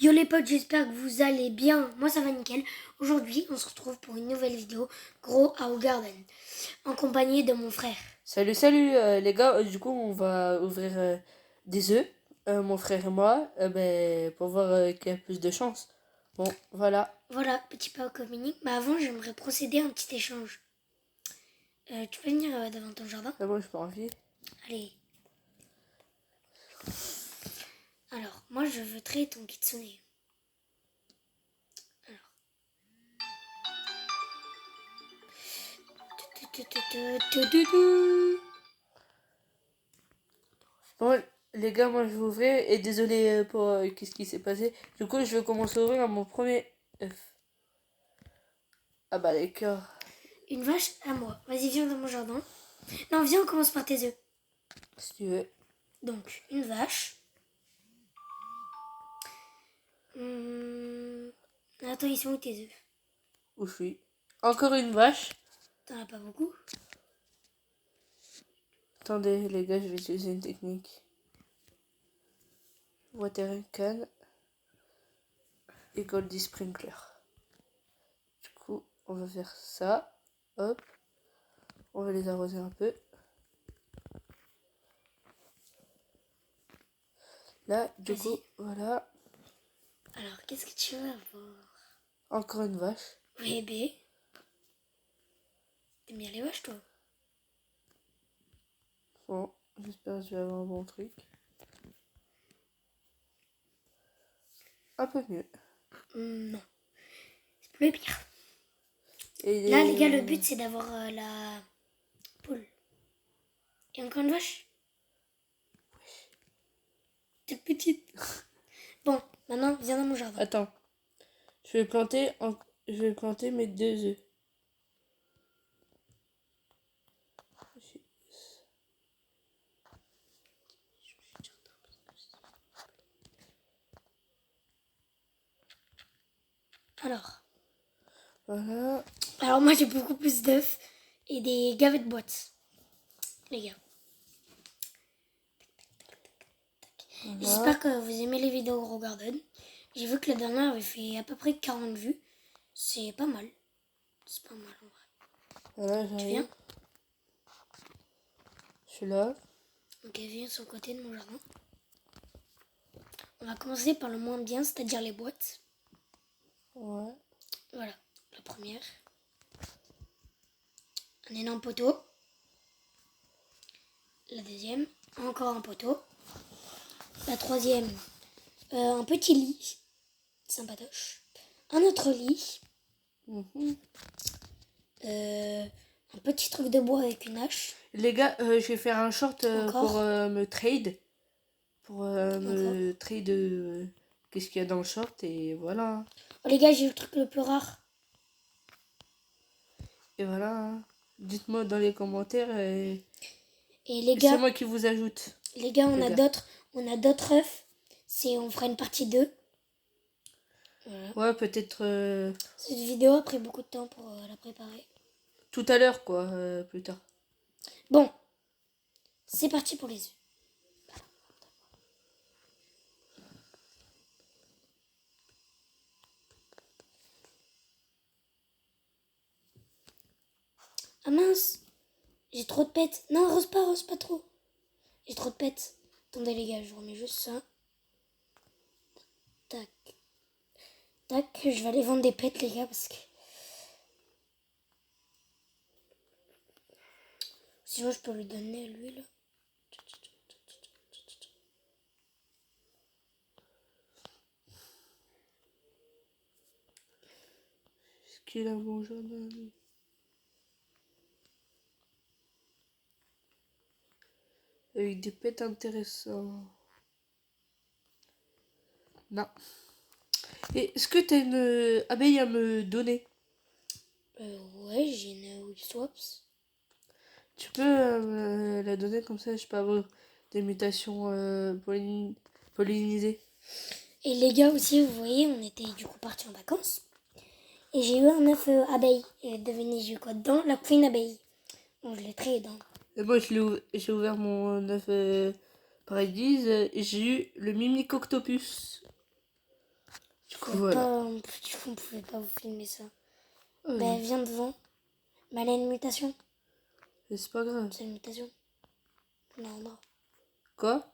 Yo les potes, j'espère que vous allez bien. Moi ça va nickel. Aujourd'hui, on se retrouve pour une nouvelle vidéo Grow Our Garden en compagnie de mon frère. Salut, les gars, du coup on va ouvrir des œufs, mon frère et moi, pour voir qui a plus de chance. Bon, voilà. Voilà, petit pas communique. Mais avant, j'aimerais procéder à un petit échange. Tu peux venir devant ton jardin? Ah, moi j'ai pas envie. Allez. Alors, moi je veux traiter ton kitsune. Alors. Bon, les gars, moi je vais ouvrir et désolé pour qu'est-ce qui s'est passé. Du coup, je vais commencer à ouvrir mon premier œuf. Ah bah d'accord. Une vache à moi. Vas-y, viens dans mon jardin. Non, viens, on commence par tes œufs. Si tu veux. Donc, une vache. Attends, ils sont où tes œufs? Où je suis. Encore une vache. T'en as pas beaucoup? Attendez les gars, je vais utiliser une technique. Water can et Goldie Sprinkler. Du coup, on va faire ça. Hop. On va les arroser un peu. Là, du coup, voilà. Alors, qu'est-ce que tu veux avoir? Encore une vache. Bébé. T'aimes bien les vaches, toi? Bon, j'espère que je vais avoir un bon truc. Un peu mieux. Non. C'est plus pire. Et Là, les gars, le but, c'est d'avoir la poule. Et encore une vache? Toute petite. Bon, maintenant, viens dans mon jardin. Attends. Je vais planter mes 2 œufs. Alors. Voilà. Alors, moi, j'ai beaucoup plus d'œufs et des gavets de boîtes. Les gars. Voilà. J'espère que vous aimez les vidéos Grow Garden. J'ai vu que la dernière avait fait à peu près 40 vues. C'est pas mal. C'est pas mal en vrai. Voilà, Tu j'arrive. viens? Je suis là. Ok, viens sur le côté de mon jardin. On va commencer par le moins bien, c'est-à-dire les boîtes. Ouais. Voilà, la première. Un énorme poteau. La deuxième, encore un poteau. La troisième, un petit lit. Sympatoche. Un autre lit. Un petit truc de bois avec une hache. Les gars, je vais faire un short pour me trade. Pour me trade qu'est-ce qu'il y a dans le short et voilà. Oh les gars, j'ai le truc le plus rare. Et voilà. Dites-moi dans les commentaires. Et les gars, c'est moi qui vous ajoute. Les gars, on a d'autres œufs. On fera une partie 2. Voilà. Ouais, peut-être Cette vidéo a pris beaucoup de temps pour la préparer. tout à l'heure, quoi, plus tard. Bon, c'est parti pour les œufs. Ah mince, j'ai trop de pètes. Non, rose pas trop. J'ai trop de pètes. Attendez les gars, je remets juste ça. Tac. Tac, je vais aller vendre des pètes les gars parce que... Sinon je peux lui donner à lui là. Est-ce qu'il a mon jardin, lui? Avec des pets intéressants. Non. Et est-ce que t'as une abeille à me donner? Ouais, j'ai une Whip Swaps. Tu peux me la donner comme ça, je peux avoir des mutations pollinisées. Et les gars aussi, vous voyez, on était du coup partis en vacances. Et j'ai eu un œuf abeille. Et devinez, j'ai eu quoi dedans? La queen abeille. Bon, je l'ai trade. Hein. Et moi, j'ai ouvert mon œuf paradis et j'ai eu le Mimicoctopus. Du coup, voilà. On pouvait pas vous filmer ça. Ouais, Bah, viens devant. Bah, elle a une mutation. mais c'est pas grave. C'est une mutation. Tu me la rendras. Quoi?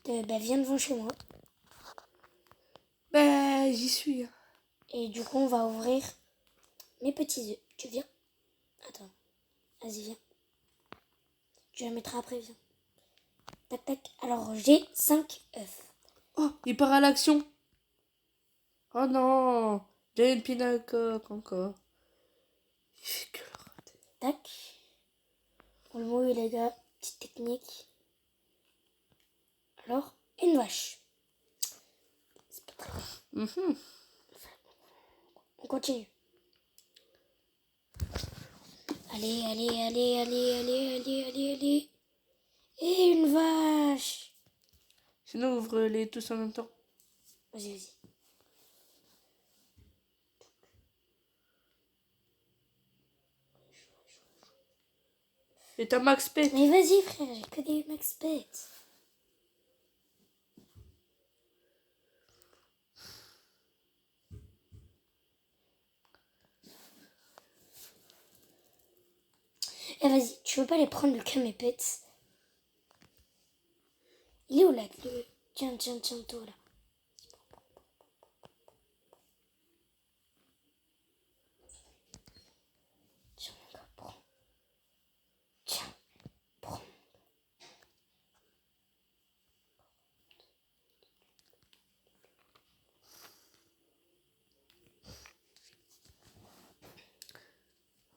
Bah, viens devant chez moi. Bah, j'y suis. Hein. Et du coup, on va ouvrir mes petits œufs. Tu viens? Attends. Vas-y, viens. Tu la mettras après, viens. Tac, tac. Alors, j'ai 5 œufs. Oh, il part à l'action. Oh non. J'ai une pinacoque encore. Il fait que le rater. Tac. On le mouille, les gars. Petite technique. Alors, une vache. C'est pas très grave. On continue. Allez, allez, allez, allez, allez, allez, allez, allez. Et une vache. Sinon, ouvre-les tous en même temps. Vas-y, vas-y. Et t'as Max Pet. Mais vas-y, frère, j'ai que des max pets. Eh, vas-y, tu veux pas les prendre que mes pets? Il est où là? Tiens, tiens, tiens, toi là. Tiens, mon gars, prends. Tiens, prends.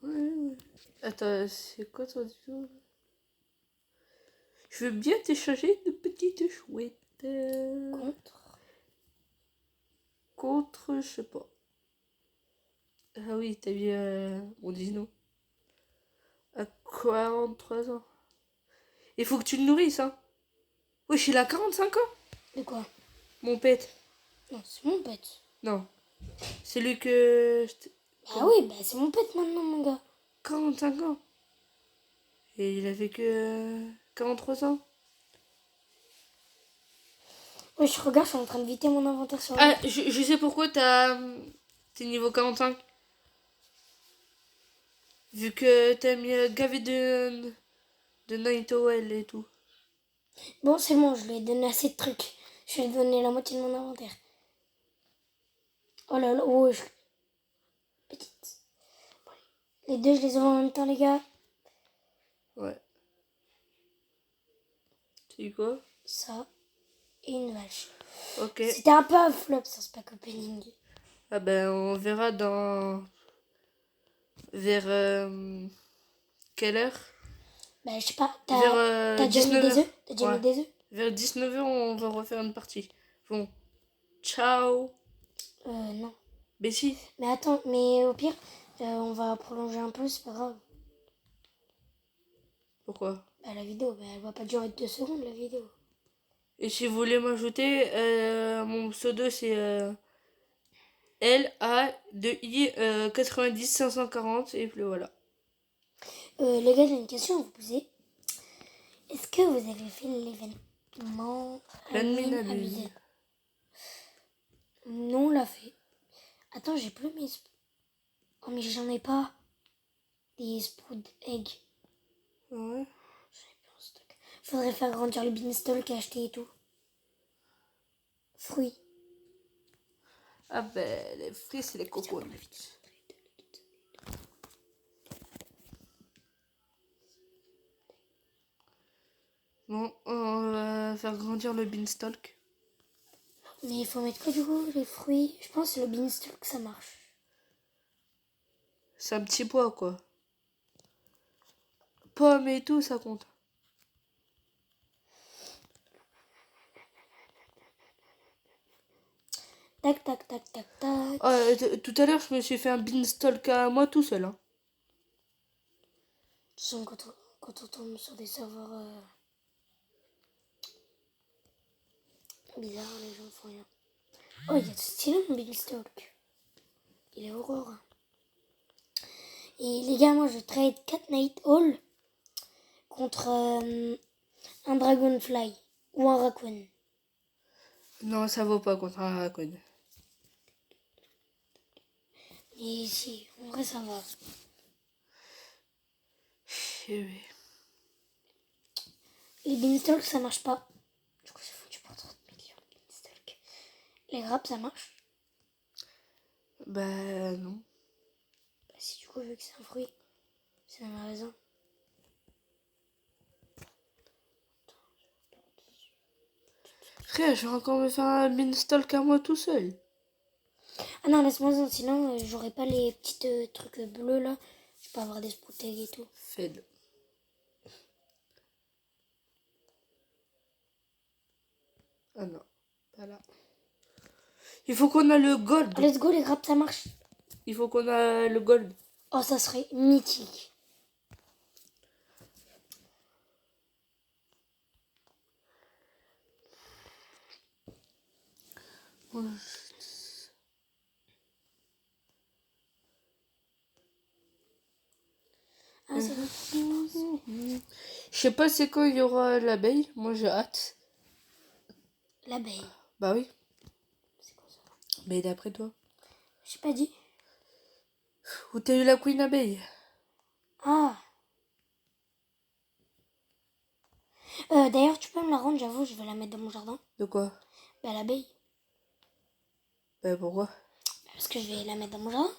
Ouais. Attends, c'est quoi ton duo? Je veux bien t'échanger de petites chouettes. Contre, je sais pas. Ah oui, t'as vu mon dino. À 43 ans. Il faut que tu le nourrisses, hein. Wesh, il a 45 ans. De quoi? Mon pet. Non, c'est mon pet. Non. C'est lui que... Ah oui, bah c'est mon pet maintenant, mon gars. 45 ans. Et il avait que 43 ans. Oui, je regarde, je suis en train de vider mon inventaire sur Ah, je sais pourquoi t'es niveau 45. Vu que t'as mis gavé de Night Owl et tout. Bon, c'est bon, je lui ai donné assez de trucs. Je lui ai donné la moitié de mon inventaire. Oh là là, oh, petite. Les deux, je les ouvre en même temps, les gars. Ouais. C'est quoi? Ça et une vache. Ok. C'était un peu un flop sur ce pack opening. Ah ben, on verra vers quelle heure? Bah, je sais pas, Vers t'as déjà mis 19 des heures. œufs? T'as déjà Ouais. mis des œufs? Vers 19 heures, on va refaire une partie. Bon. Ciao. Non. Mais si. Mais attends, mais au pire, on va prolonger un peu, c'est pas grave. Pourquoi? Bah, la vidéo, bah, elle va pas durer 2 secondes, la vidéo. Et si vous voulez m'ajouter, mon pseudo c'est LA2I 90 540 et puis voilà. Les gars, j'ai une question à vous poser. Est-ce que vous avez fait l'événement L'admin Admin abuse. abusé? Non, on l'a fait. Attends, j'ai plus mes... Oh, mais j'en ai pas. Des sprout egg. Ouais. Faudrait faire grandir le beanstalk et acheter et tout. Fruits. Ah ben, les fruits c'est les cocos. Bon, on va faire grandir le beanstalk. Mais il faut mettre quoi du coup? Les fruits. Je pense que le beanstalk ça marche. C'est un petit pois quoi. Pommes et tout, ça compte. Tac, tac, tac, tac, tac. Tout à l'heure, je me suis fait un beanstalk à moi tout seul. Hein. De toute façon, quand on tombe sur des serveurs bizarres, les gens font rien. Oh, il y a stylé mon beanstalk. Il est aurore. Et les gars, moi je trade 4 Night Hall contre un Dragonfly ou un Raccoon. Non, ça vaut pas contre un raccoon. Et si, en vrai, ça va. Eh oui. Les beanstalks, ça marche pas. Du coup, c'est foutu pour 30 millions de beanstalks. Les grappes, ça marche. Bah non. Bah, si, du coup, vu que c'est un fruit, c'est la raison. Frère, je vais encore me faire un beanstalk à moi tout seul. Ah non, laisse-moi ça, sinon j'aurais pas les petits trucs bleus là. Je peux avoir des sprouts et tout. Fed. Ah non, pas là. Il faut qu'on a le gold. Oh, let's go, les grappes, ça marche. Il faut qu'on a le gold. Oh, ça serait mythique. Ah, c'est bon. Je sais pas c'est quand il y aura l'abeille. Moi j'ai hâte. L'abeille. Bah oui. C'est quoi ça? Mais d'après toi. J'ai pas dit. Où t'as eu la queen abeille? Ah. D'ailleurs, tu peux me la rendre, j'avoue, je vais la mettre dans mon jardin. De quoi? Bah, l'abeille. Bah pourquoi? Parce que je vais la mettre dans mon jardin.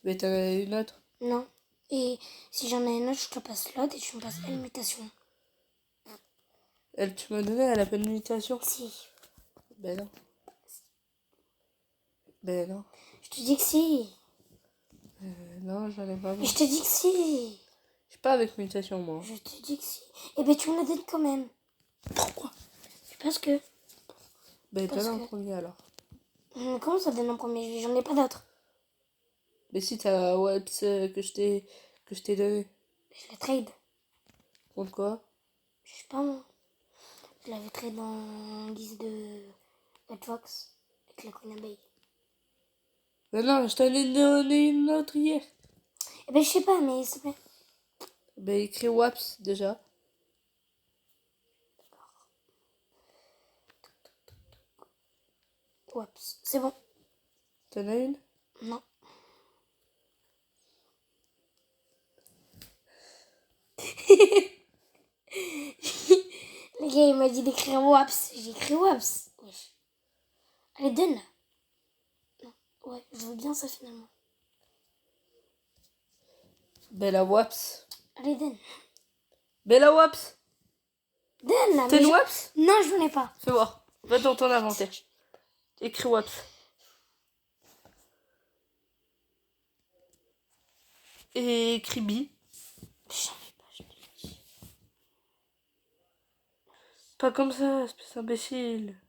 Mais t'en as une autre? Non. Et si j'en ai une autre, je te passe l'autre et tu me passes elle mutation. Elle, tu m'as donné, elle a pas de mutation. Si. Ben non. Ben non. Je te dis que si. Non, j'en ai pas. Mais je te dis que si. Je suis pas avec mutation moi. Je te dis que si. Eh ben, tu me la donnes quand même. Pourquoi? Parce que. Ben Parce t'en as en que- premier alors. Comment ça donne en premier? J'en ai pas d'autres. Mais si t'as Waps que je t'ai donné. Je l'ai trade. Contre quoi? Je sais pas moi. Je l'avais trade en guise de Hotfox avec la Queen Abeille. Ben non, je t'en ai donné une autre hier. Eh ben je sais pas, mais s'il te plaît. Ben écris Waps déjà. Oups, c'est bon. T'en as une? Non. Le gars il m'a dit d'écrire Waps. J'ai écrit Waps. Wesh. Allez, donne là. Non. Ouais, je veux bien ça finalement. Ben la Waps. Allez, donne. Ben la Waps. Donne là. T'as mais une je- Waps? Non, je n'en ai pas. Fais voir. Va dans ton inventaire. Écris Waps. Et écris B. J'en ai pas, je l'ai dit. Pas comme ça, espèce imbécile.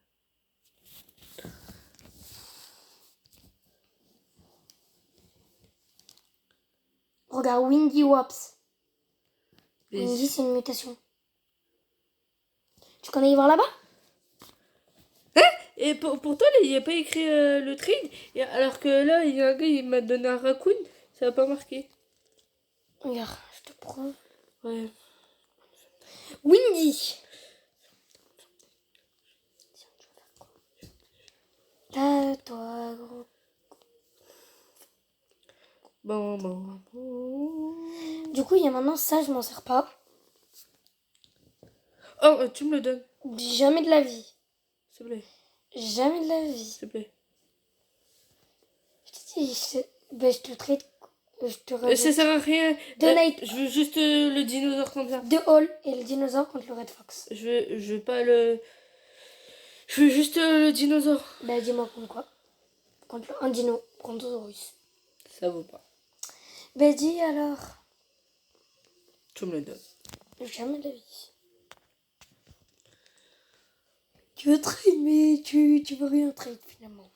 Regarde, Windy Waps. Et- Windy, c'est une mutation. Tu connais y voir là-bas? Et pour toi, là, il n'y a pas écrit le trade. Alors que là, il y a un gars, il m'a donné un raccoon. Ça n'a pas marqué. Regarde, je te prouve. Ouais. Windy. Toi, gros. Bon. Du coup, il y a maintenant ça, je m'en sers pas. Oh, tu me le donnes, Jamais de la vie. s'il te plaît. Jamais de la vie. S'il te plaît. Je te dis, je te traite. Je te Ça rajoute sert à rien. Donate. Je veux juste le dinosaure comme ça. 2 Hall et le dinosaure contre le Red Fox. Je veux pas le. Je veux juste le dinosaure. Bah, dis-moi contre quoi? Contre un dino, contre Brontosaurus. Ça vaut pas. Bah, dis alors. Tu me le donnes. Jamais de la vie. Tu veux trade, mais tu veux rien trade finalement.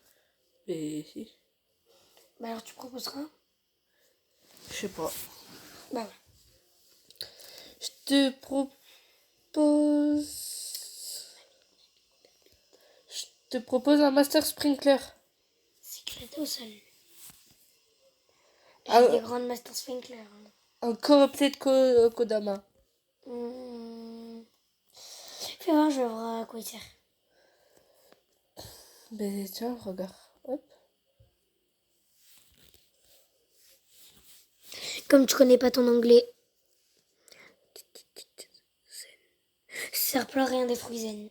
Mais si. Bah, alors tu proposeras? Je sais pas. Bah, ouais. Je te propose. Je te propose un Master Sprinkler. Secret au sol. J'ai Ah, des grandes Master Sprinkler. Hein. un Corrupted Kodama. Fais voir, je vais voir à quoi il sert. Ben tiens, regarde. Hop. Comme tu connais pas ton anglais. Ça sert plus à rien des fruits zen.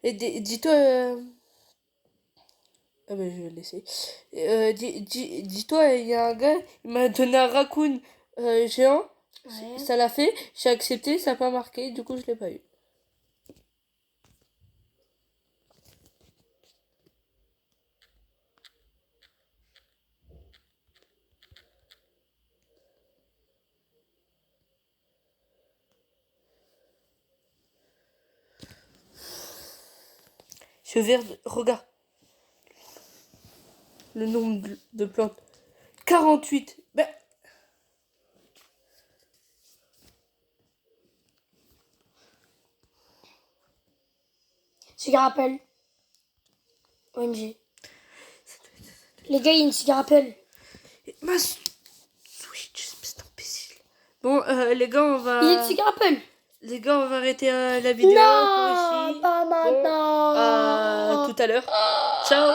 Et dis-toi... Ah ben je vais le laisser. Dis-toi, il y a un gars, il m'a donné un raccoon géant. Ouais. Ça l'a fait, j'ai accepté, ça n'a pas marqué, du coup je l'ai pas eu. Ce verre, regarde. Le nombre de plantes. 48. Ben, Cigare Apple. OMG. Les gars, il y a une cigare Apple. ma Switch, espèce d'imbécile. Bon, les gars, on va... Il y a une cigare Apple. Les gars, on va arrêter la vidéo pour Non, ici. pas Bon, maintenant. à tout à l'heure. Ciao.